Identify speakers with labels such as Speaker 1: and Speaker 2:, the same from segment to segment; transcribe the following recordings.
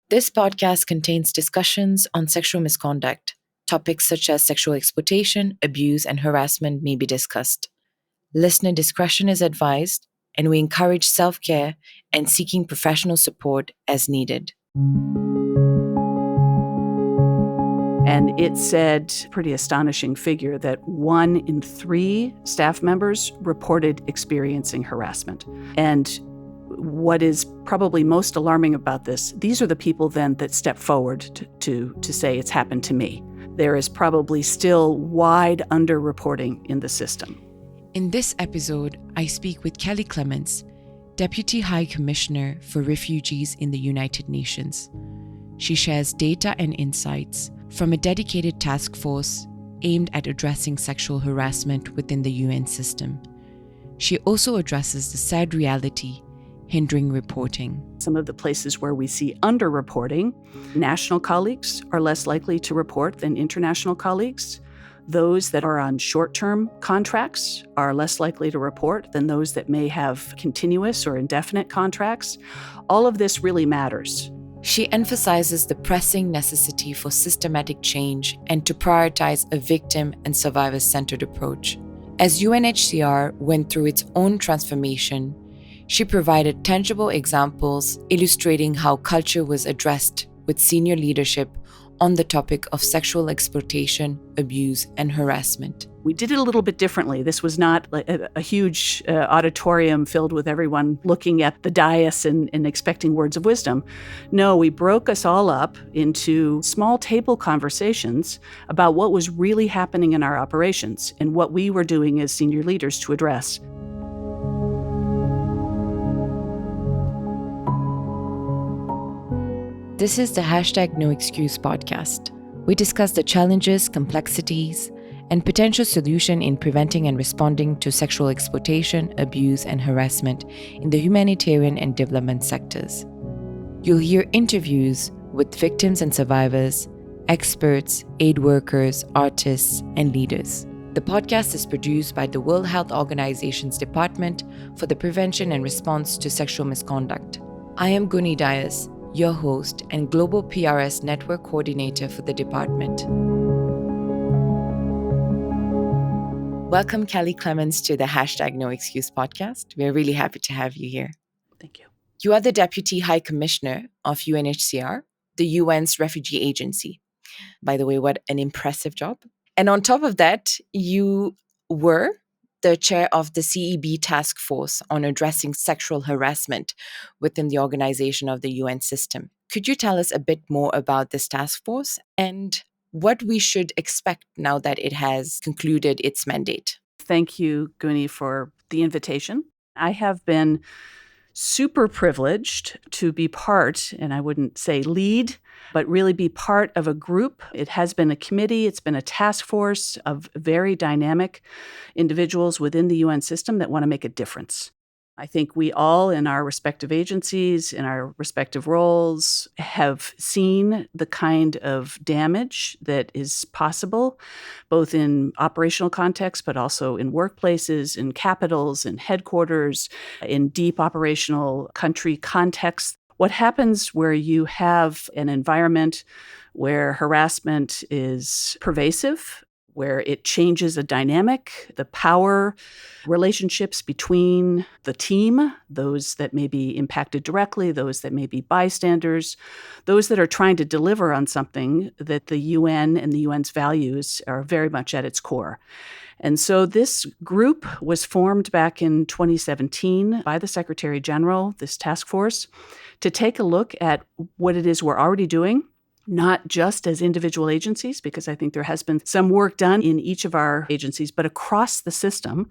Speaker 1: This podcast contains discussions on sexual misconduct. Topics such as sexual exploitation, abuse, and harassment may be discussed. Listener discretion is advised, and we encourage self-care and seeking professional support as needed.
Speaker 2: And it said, pretty astonishing figure, that 1 in 3 staff members reported experiencing harassment. And what is probably most alarming about this, these are the people then that step forward to say it's happened to me. There is probably still wide underreporting in the system.
Speaker 1: In this episode, I speak with Kelly Clements, Deputy High Commissioner for Refugees in the United Nations. She shares data and insights from a dedicated task force aimed at addressing sexual harassment within the UN system. She also addresses the sad reality hindering reporting.
Speaker 2: Some of the places where we see underreporting, national colleagues are less likely to report than international colleagues. Those that are on short-term contracts are less likely to report than those that may have continuous or indefinite contracts. All of this really matters.
Speaker 1: She emphasizes the pressing necessity for systematic change and to prioritize a victim and survivor-centered approach. As UNHCR went through its own transformation, she provided tangible examples illustrating how culture was addressed with senior leadership on the topic of sexual exploitation, abuse, and harassment.
Speaker 2: We did it a little bit differently. This was not a huge auditorium filled with everyone looking at the dais and expecting words of wisdom. No, we broke us all up into small table conversations about what was really happening in our operations and what we were doing as senior leaders to address.
Speaker 1: This is the #NoExcuse podcast. We discuss the challenges, complexities, and potential solution in preventing and responding to sexual exploitation, abuse, and harassment in the humanitarian and development sectors. You'll hear interviews with victims and survivors, experts, aid workers, artists, and leaders. The podcast is produced by the World Health Organization's Department for the Prevention and Response to Sexual Misconduct. I am Guni Dias, your host and Global PRS Network Coordinator for the department. Welcome, Kelly Clements, to the #NoExcuse podcast. We're really happy to have you here.
Speaker 2: Thank you.
Speaker 1: You are the Deputy High Commissioner of UNHCR, the UN's refugee agency. By the way, what an impressive job. And on top of that, you were the chair of the CEB task force on addressing sexual harassment within the organization of the UN system. Could you tell us a bit more about this task force and what we should expect now that it has concluded its mandate?
Speaker 2: Thank you, Guni, for the invitation. I have been super privileged to be part, and I wouldn't say lead, but really be part of a group. It has been a committee, it's been a task force of very dynamic individuals within the UN system that want to make a difference. I think we all in our respective agencies, in our respective roles, have seen the kind of damage that is possible, both in operational context, but also in workplaces, in capitals, in headquarters, in deep operational country contexts. What happens where you have an environment where harassment is pervasive, where it changes a dynamic, the power relationships between the team, those that may be impacted directly, those that may be bystanders, those that are trying to deliver on something that the UN and the UN's values are very much at its core. And so this group was formed back in 2017 by the Secretary General, this task force, to take a look at what it is we're already doing, not just as individual agencies, because I think there has been some work done in each of our agencies, but across the system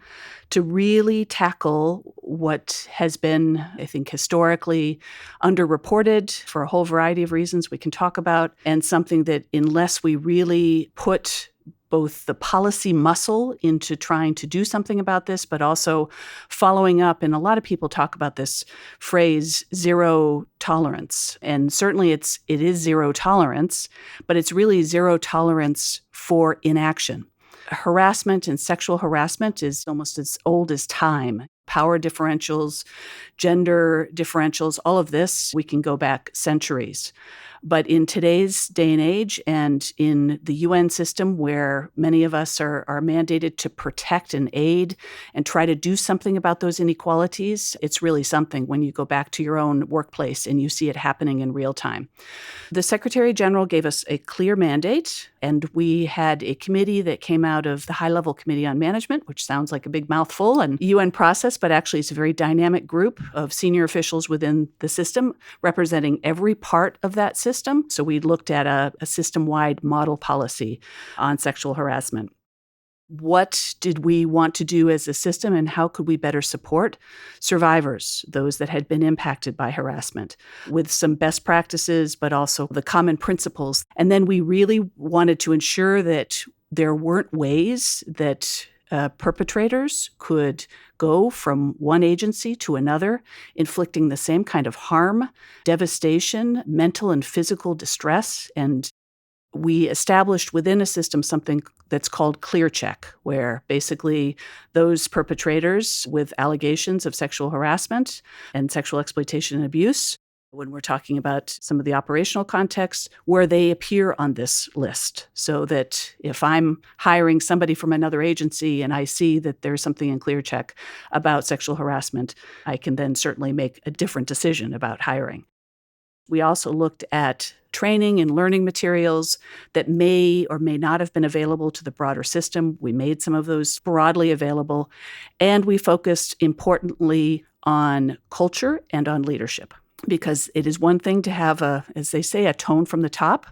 Speaker 2: to really tackle what has been, I think, historically underreported for a whole variety of reasons we can talk about, and something that unless we really put both the policy muscle into trying to do something about this, but also following up. And a lot of people talk about this phrase, zero tolerance. And certainly it is zero tolerance, but it's really zero tolerance for inaction. Harassment and sexual harassment is almost as old as time. power differentials, gender differentials, all of this, we can go back centuries. But in today's day and age, and in the UN system where many of us are mandated to protect and aid and try to do something about those inequalities, it's really something when you go back to your own workplace and you see it happening in real time. The Secretary General gave us a clear mandate, and we had a committee that came out of the High-Level Committee on Management, which sounds like a big mouthful, and UN process, but actually it's a very dynamic group of senior officials within the system representing every part of that system. So we looked at a system-wide model policy on sexual harassment. What did we want to do as a system, and how could we better support survivors, those that had been impacted by harassment, with some best practices, but also the common principles? And then we really wanted to ensure that there weren't ways that perpetrators could go from one agency to another, inflicting the same kind of harm, devastation, mental and physical distress. And we established within a system something that's called clear check, where basically those perpetrators with allegations of sexual harassment and sexual exploitation and abuse, when we're talking about some of the operational contexts, where they appear on this list, so that if I'm hiring somebody from another agency and I see that there's something in clear check about sexual harassment, I can then certainly make a different decision about hiring. We also looked at training and learning materials that may or may not have been available to the broader system. We made some of those broadly available, and we focused importantly on culture and on leadership. Because it is one thing to have as they say, a tone from the top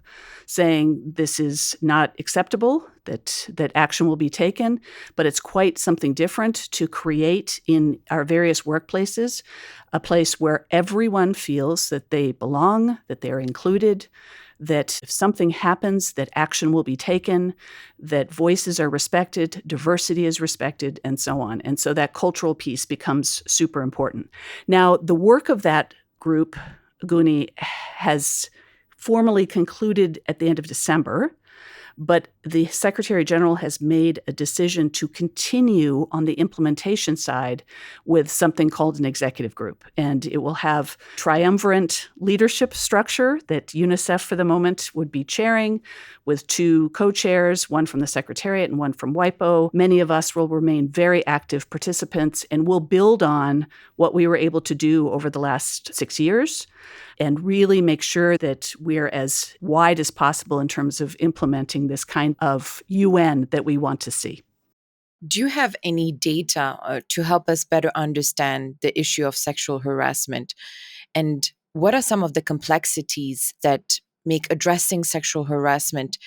Speaker 2: saying this is not acceptable, that action will be taken, but it's quite something different to create in our various workplaces a place where everyone feels that they belong, that they're included, that if something happens, that action will be taken, that voices are respected, diversity is respected, and so on. And so that cultural piece becomes super important. Now, the work of that group, Guni, has formally concluded at the end of December, but the Secretary General has made a decision to continue on the implementation side with something called an executive group. And it will have triumvirate leadership structure that UNICEF for the moment would be chairing, with 2 co-chairs, one from the Secretariat and one from WIPO. Many of us will remain very active participants and will build on what we were able to do over the last 6 years and really make sure that we're as wide as possible in terms of implementing this kind of UN that we want to see.
Speaker 1: Do you have any data to help us better understand the issue of sexual harassment? And what are some of the complexities that make addressing sexual harassment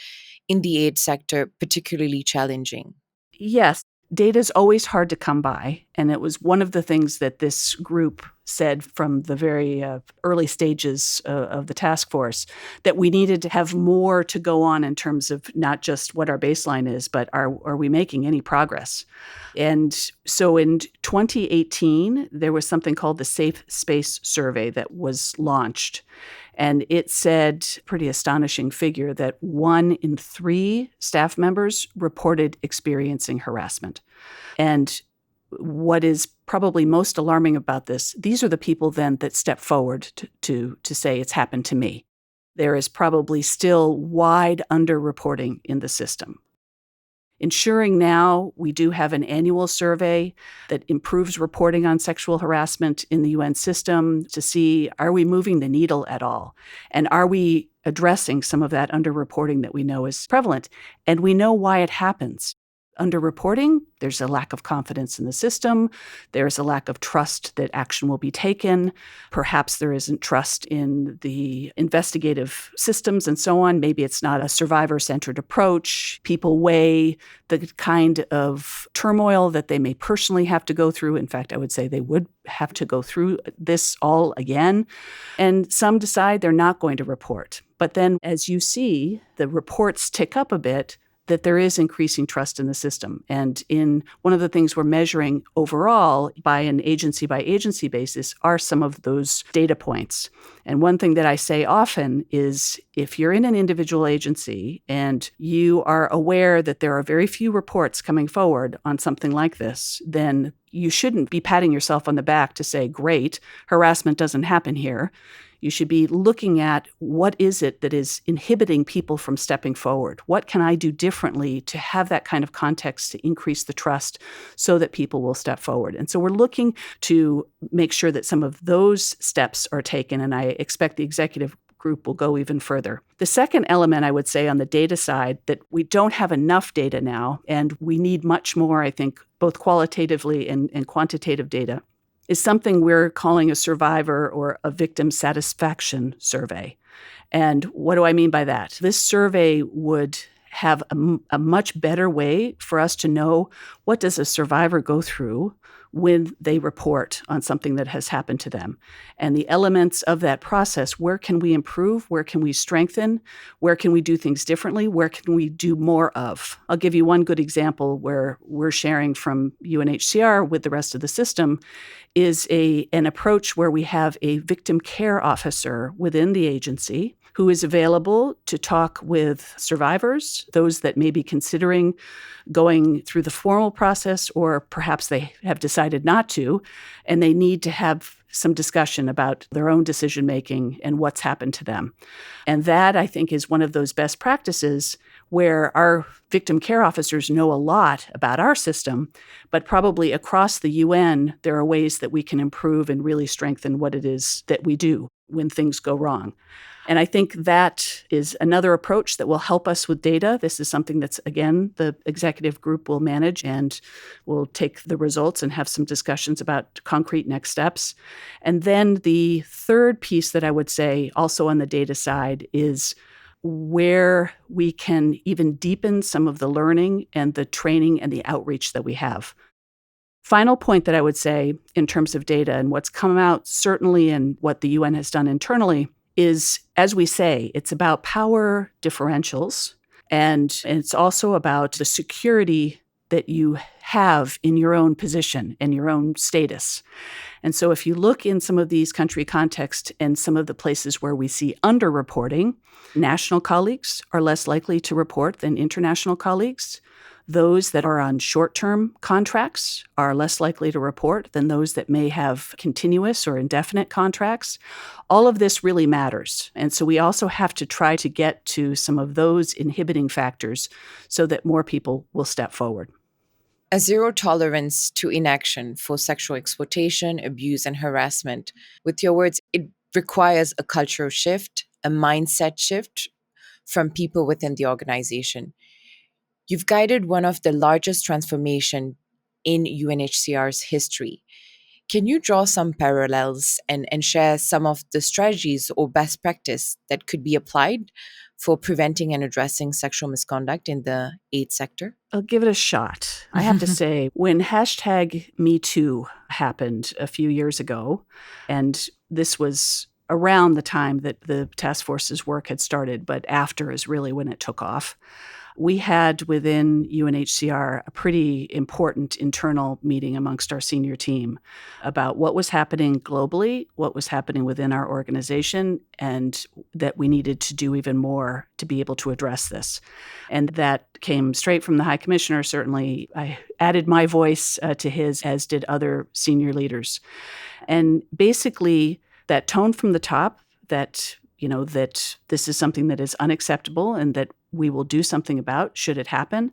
Speaker 1: in the aid sector particularly challenging?
Speaker 2: Yes, data is always hard to come by. And it was one of the things that this group said from the very early stages of the task force, that we needed to have more to go on in terms of not just what our baseline is, but are we making any progress? And so in 2018, there was something called the Safe Space Survey that was launched. And it said, pretty astonishing figure, that 1 in 3 staff members reported experiencing harassment. And what is probably most alarming about this, these are the people then that step forward to say it's happened to me. There is probably still wide underreporting in the system. Ensuring now we do have an annual survey that improves reporting on sexual harassment in the UN system to see, are we moving the needle at all? And are we addressing some of that underreporting that we know is prevalent? And we know why it happens. Underreporting, there's a lack of confidence in the system. There's a lack of trust that action will be taken. Perhaps there isn't trust in the investigative systems and so on. Maybe it's not a survivor-centered approach. People weigh the kind of turmoil that they may personally have to go through. In fact, I would say they would have to go through this all again. And some decide they're not going to report. But then as you see the reports tick up a bit, that there is increasing trust in the system. And in one of the things we're measuring overall by an agency by agency basis are some of those data points. And one thing that I say often is if you're in an individual agency and you are aware that there are very few reports coming forward on something like this, then you shouldn't be patting yourself on the back to say, great, harassment doesn't happen here. You should be looking at what is it that is inhibiting people from stepping forward? What can I do differently to have that kind of context to increase the trust so that people will step forward? And so we're looking to make sure that some of those steps are taken, and I expect the executive group will go even further. The second element I would say on the data side that we don't have enough data now, and we need much more, I think, both qualitatively and quantitative data, is something we're calling a survivor or a victim satisfaction survey. And what do I mean by that? This survey would have a much better way for us to know what does a survivor go through when they report on something that has happened to them. And the elements of that process, where can we improve? Where can we strengthen? Where can we do things differently? Where can we do more of? I'll give you one good example where we're sharing from UNHCR with the rest of the system is an approach where we have a victim care officer within the agency who is available to talk with survivors, those that may be considering going through the formal process, or perhaps they have decided not to, and they need to have some discussion about their own decision-making and what's happened to them. And that, I think, is one of those best practices where our victim care officers know a lot about our system, but probably across the UN, there are ways that we can improve and really strengthen what it is that we do when things go wrong. And I think that is another approach that will help us with data. This is something that's, again, the executive group will manage and will take the results and have some discussions about concrete next steps. And then the third piece that I would say also on the data side is where we can even deepen some of the learning and the training and the outreach that we have. Final point that I would say in terms of data and what's come out certainly in what the UN has done internally is, as we say, it's about power differentials, and it's also about the security that you have in your own position and your own status. And so if you look in some of these country contexts and some of the places where we see underreporting, national colleagues are less likely to report than international colleagues. Those that are on short-term contracts are less likely to report than those that may have continuous or indefinite contracts. All of this really matters. And so we also have to try to get to some of those inhibiting factors so that more people will step forward.
Speaker 1: A zero tolerance to inaction for sexual exploitation, abuse, and harassment. With your words, it requires a cultural shift, a mindset shift from people within the organization. You've guided one of the largest transformations in UNHCR's history. Can you draw some parallels and share some of the strategies or best practice that could be applied for preventing and addressing sexual misconduct in the aid sector?
Speaker 2: I'll give it a shot. I have to say, when #MeToo happened a few years ago, and this was around the time that the task force's work had started, but after is really when it took off. We had within UNHCR a pretty important internal meeting amongst our senior team about what was happening globally, what was happening within our organization, and that we needed to do even more to be able to address this. And that came straight from the High Commissioner, certainly. I added my voice to his, as did other senior leaders. And basically, that tone from the top that this is something that is unacceptable and that we will do something about should it happen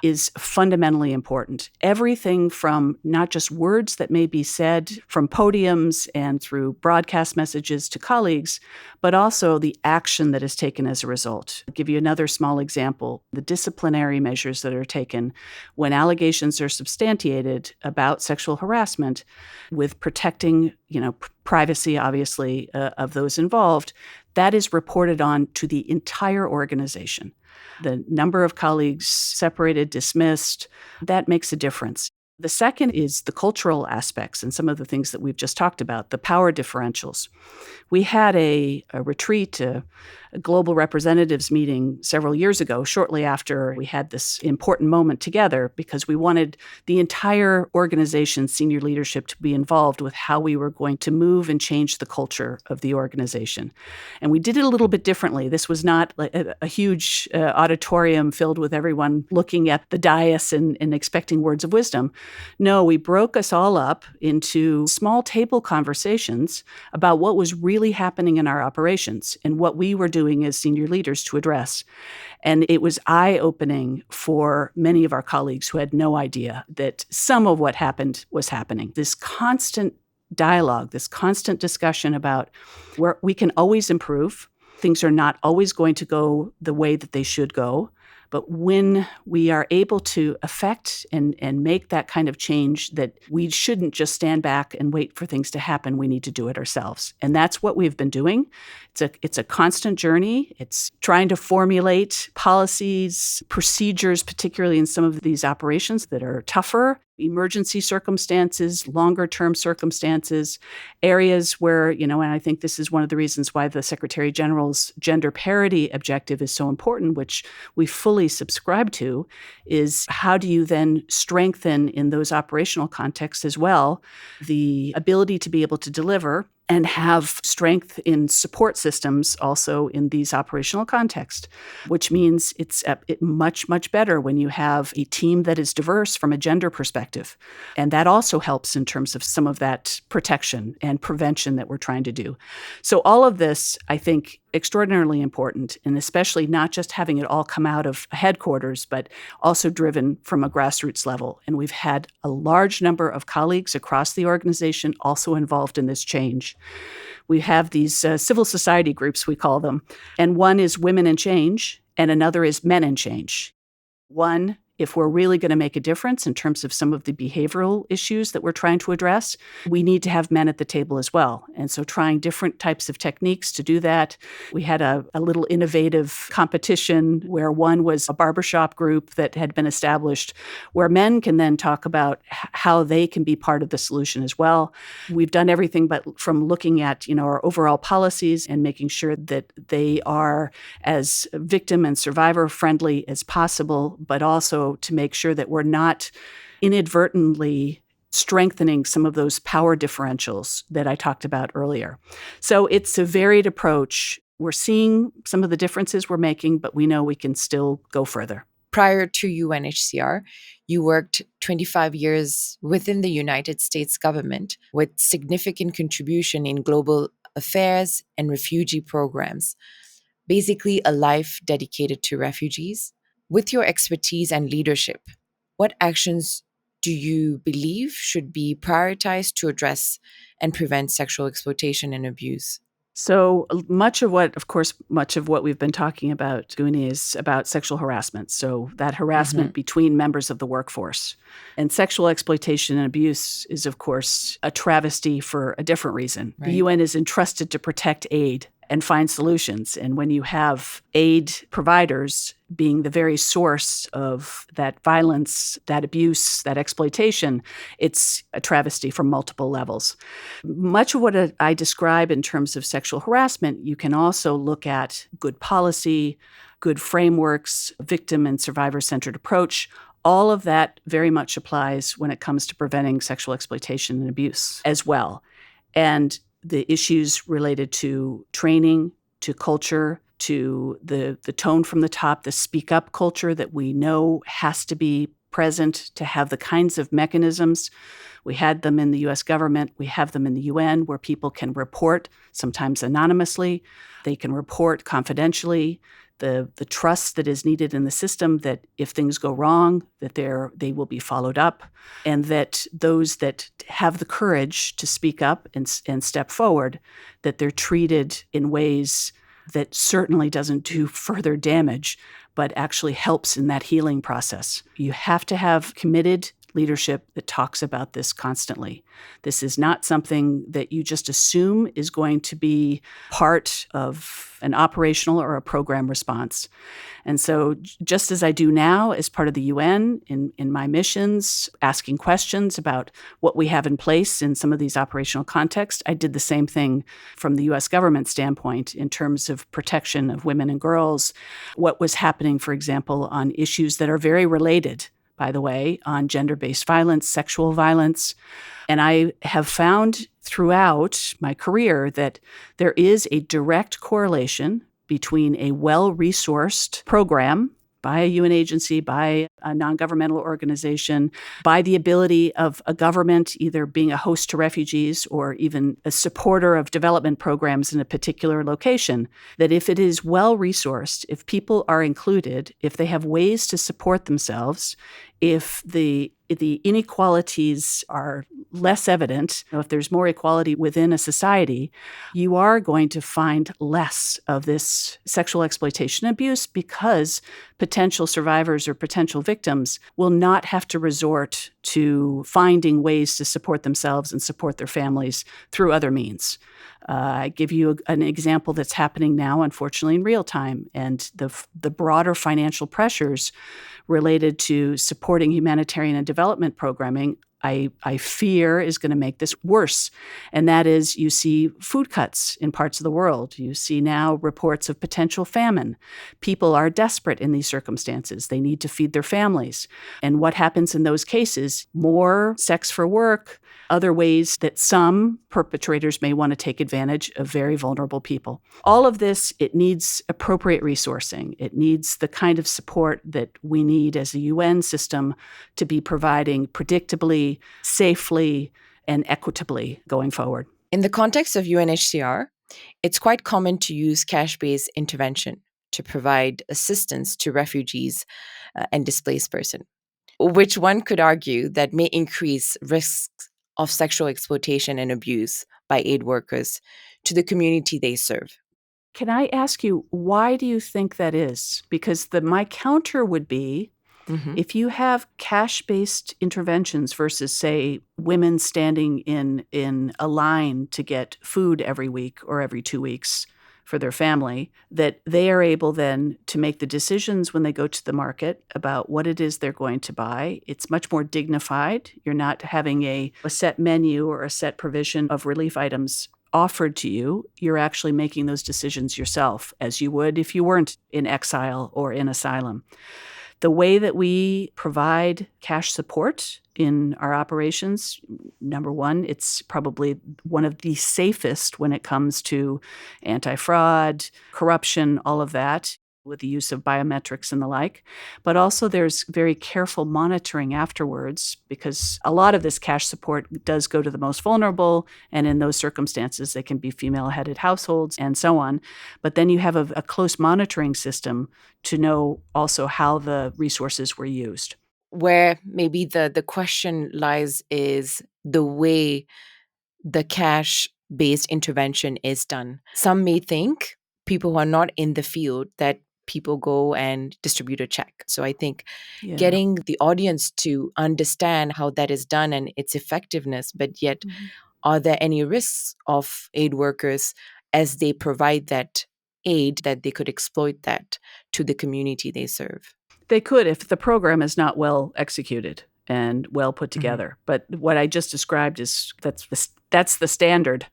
Speaker 2: is fundamentally important. Everything from not just words that may be said from podiums and through broadcast messages to colleagues, but also the action that is taken as a result. I'll give you another small example. The disciplinary measures that are taken when allegations are substantiated about sexual harassment with protecting, privacy, obviously, of those involved, that is reported on to the entire organization. The number of colleagues separated, dismissed, that makes a difference. The second is the cultural aspects and some of the things that we've just talked about, the power differentials. We had a retreat, a global representatives meeting several years ago, shortly after we had this important moment together, because we wanted the entire organization's senior leadership to be involved with how we were going to move and change the culture of the organization. And we did it a little bit differently. This was not like a huge auditorium filled with everyone looking at the dais and expecting words of wisdom. No, we broke us all up into small table conversations about what was really happening in our operations and what we were doing as senior leaders to address. And it was eye-opening for many of our colleagues who had no idea that some of what happened was happening. This constant dialogue, this constant discussion about where we can always improve. Things are not always going to go the way that they should go. But when we are able to affect and make that kind of change, that we shouldn't just stand back and wait for things to happen. We need to do it ourselves. And that's what we've been doing. It's a constant journey. It's trying to formulate policies, procedures, particularly in some of these operations that are tougher, emergency circumstances, longer-term circumstances, areas where, and I think this is one of the reasons why the Secretary General's gender parity objective is so important, which we fully subscribe to, is how do you then strengthen in those operational contexts as well the ability to be able to deliver and have strength in support systems also in these operational contexts, which means it's much, much better when you have a team that is diverse from a gender perspective. And that also helps in terms of some of that protection and prevention that we're trying to do. So all of this, I think, extraordinarily important, and especially not just having it all come out of headquarters, but also driven from a grassroots level. And we've had a large number of colleagues across the organization also involved in this change. We have these civil society groups, we call them, and one is Women in Change, and another is Men in Change. One, if we're really going to make a difference in terms of some of the behavioral issues that we're trying to address, we need to have men at the table as well. And so trying different types of techniques to do that. We had a little innovative competition where one was a barbershop group that had been established where men can then talk about how they can be part of the solution as well. We've done everything but from looking at, our overall policies and making sure that they are as victim and survivor friendly as possible, but also to make sure that we're not inadvertently strengthening some of those power differentials that I talked about earlier. So it's a varied approach. We're seeing some of the differences we're making, but we know we can still go further.
Speaker 1: Prior to UNHCR, you worked 25 years within the United States government with significant contribution in global affairs and refugee programs, basically a life dedicated to refugees. With your expertise and leadership, what actions do you believe should be prioritized to address and prevent sexual exploitation and abuse?
Speaker 2: So much of what we've been talking about, Guni, is about sexual harassment. So that harassment between members of the workforce. And sexual exploitation and abuse is, of course, a travesty for a different reason. Right. The UN is entrusted to protect aid and find solutions. And when you have aid providers being the very source of that violence, that abuse, that exploitation, it's a travesty from multiple levels. Much of what I describe in terms of sexual harassment, you can also look at good policy, good frameworks, victim and survivor-centered approach. All of that very much applies when it comes to preventing sexual exploitation and abuse as well. And the issues related to training, to culture, to the tone from the top, the speak up culture that we know has to be present to have the kinds of mechanisms. We had them in the US government. We have them in the UN where people can report, sometimes anonymously. They can report confidentially. The trust that is needed in the system that if things go wrong, that they will be followed up, and that those that have the courage to speak up and step forward, that they're treated in ways that certainly doesn't do further damage, but actually helps in that healing process. You have to have committed leadership that talks about this constantly. This is not something that you just assume is going to be part of an operational or a program response. And so just as I do now as part of the UN in my missions, asking questions about what we have in place in some of these operational contexts, I did the same thing from the US government standpoint in terms of protection of women and girls, what was happening, for example, on issues that are very related, by the way, on gender-based violence, sexual violence. And I have found throughout my career that there is a direct correlation between a well-resourced program by a UN agency, by a non-governmental organization, by the ability of a government either being a host to refugees or even a supporter of development programs in a particular location, that if it is well-resourced, if people are included, if they have ways to support themselves, if the inequalities are less evident, if there's more equality within a society, you are going to find less of this sexual exploitation and abuse because potential survivors or potential victims will not have to resort to finding ways to support themselves and support their families through other means. I give you an example that's happening now, unfortunately, in real time, and the broader financial pressures related to supporting humanitarian and development programming, I fear is going to make this worse. And that is, you see food cuts in parts of the world. You see now reports of potential famine. People are desperate in these circumstances. They need to feed their families. And what happens in those cases? More sex for work, other ways that some perpetrators may want to take advantage of very vulnerable people. All of this, it needs appropriate resourcing. It needs the kind of support that we need as a UN system to be providing predictably, safely, and equitably going forward.
Speaker 1: In the context of UNHCR, it's quite common to use cash-based intervention to provide assistance to refugees and displaced persons, which one could argue that may increase risks of sexual exploitation and abuse by aid workers to the community they serve.
Speaker 2: Can I ask you, why do you think that is? Because my counter would be, if you have cash-based interventions versus, say, women standing in a line to get food every week or every 2 weeks for their family, that they are able then to make the decisions when they go to the market about what it is they're going to buy. It's much more dignified. You're not having a set menu or a set provision of relief items offered to you. You're actually making those decisions yourself, as you would if you weren't in exile or in asylum. The way that we provide cash support in our operations, number one, it's probably one of the safest when it comes to anti-fraud, corruption, all of that, with the use of biometrics and the like. But also there's very careful monitoring afterwards, because a lot of this cash support does go to the most vulnerable, and in those circumstances they can be female-headed households and so on. But then you have a close monitoring system to know also how the resources were used.
Speaker 1: Where maybe the question lies is the way the cash-based intervention is done. Some may think, people who are not in the field, that people go and distribute a check. So I think getting the audience to understand how that is done and its effectiveness, but yet are there any risks of aid workers as they provide that aid that they could exploit that to the community they serve?
Speaker 2: They could if the program is not well executed and well put together. But what I just described is that's the standard.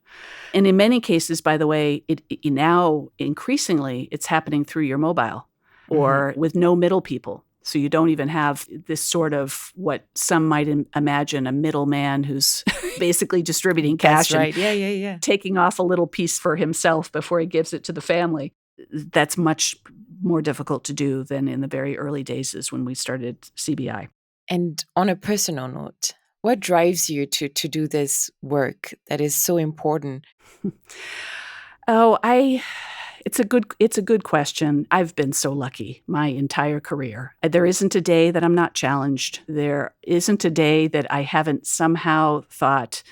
Speaker 2: And in many cases, by the way, it now increasingly it's happening through your mobile or with no middle people. So you don't even have this sort of what some might imagine a middleman who's basically distributing cash and taking off a little piece for himself before he gives it to the family. That's much more difficult to do than in the very early days when we started CBI.
Speaker 1: And on a personal note, what drives you to do this work that is so important?
Speaker 2: It's a good question. I've been so lucky my entire career. There isn't a day that I'm not challenged. There isn't a day that I haven't somehow thought,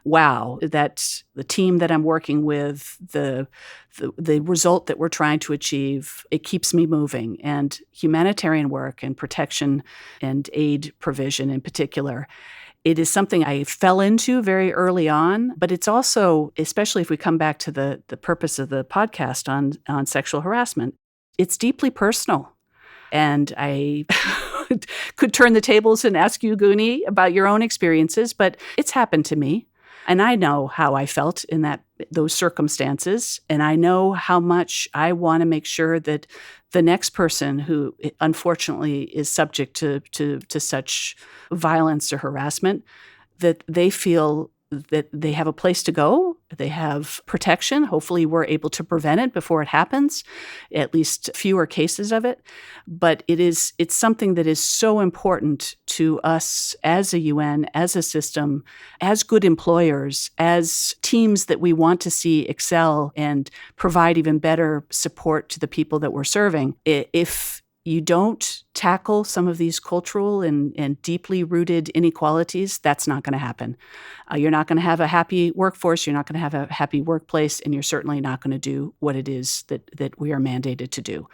Speaker 2: wow, that the team that I'm working with, the result that we're trying to achieve, it keeps me moving. And humanitarian work and protection and aid provision in particular, it is something I fell into very early on, but it's also, especially if we come back to the purpose of the podcast on sexual harassment, it's deeply personal. And I could turn the tables and ask you, Guni, about your own experiences, but it's happened to me. And I know how I felt in those circumstances. And I know how much I want to make sure that the next person who unfortunately is subject to such violence or harassment, that they feel that they have a place to go, they have protection. Hopefully we're able to prevent it before it happens, at least fewer cases of it. But it's something that is so important to us as a UN, as a system, as good employers, as teams that we want to see excel and provide even better support to the people that we're serving. If you don't tackle some of these cultural and deeply rooted inequalities, that's not going to happen. You're not going to have a happy workforce, you're not going to have a happy workplace, and you're certainly not going to do what it is that we are mandated to do.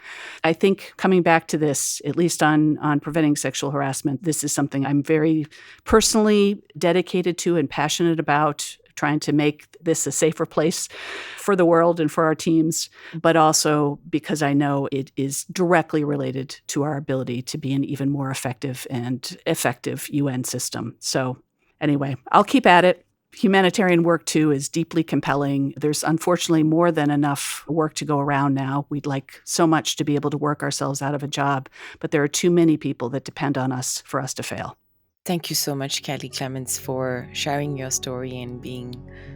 Speaker 2: I think coming back to this, at least on preventing sexual harassment, this is something I'm very personally dedicated to and passionate about, trying to make this a safer place for the world and for our teams, but also because I know it is directly related to our ability to be an even more effective UN system. So anyway, I'll keep at it. Humanitarian work, too, is deeply compelling. There's unfortunately more than enough work to go around now. We'd like so much to be able to work ourselves out of a job, but there are too many people that depend on us for us to fail.
Speaker 1: Thank you so much, Kelly Clements, for sharing your story and being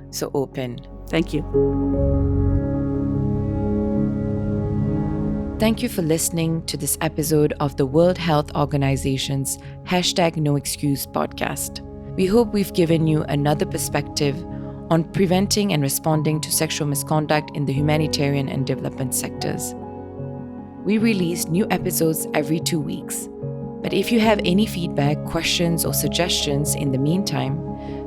Speaker 1: so open.
Speaker 2: Thank you.
Speaker 1: Thank you for listening to this episode of the World Health Organization's #NoExcuse podcast. We hope we've given you another perspective on preventing and responding to sexual misconduct in the humanitarian and development sectors. We release new episodes every 2 weeks. But if you have any feedback, questions, or suggestions in the meantime,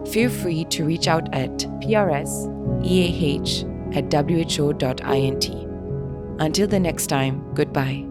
Speaker 1: feel free to reach out at prseah@who.int. Until the next time, goodbye.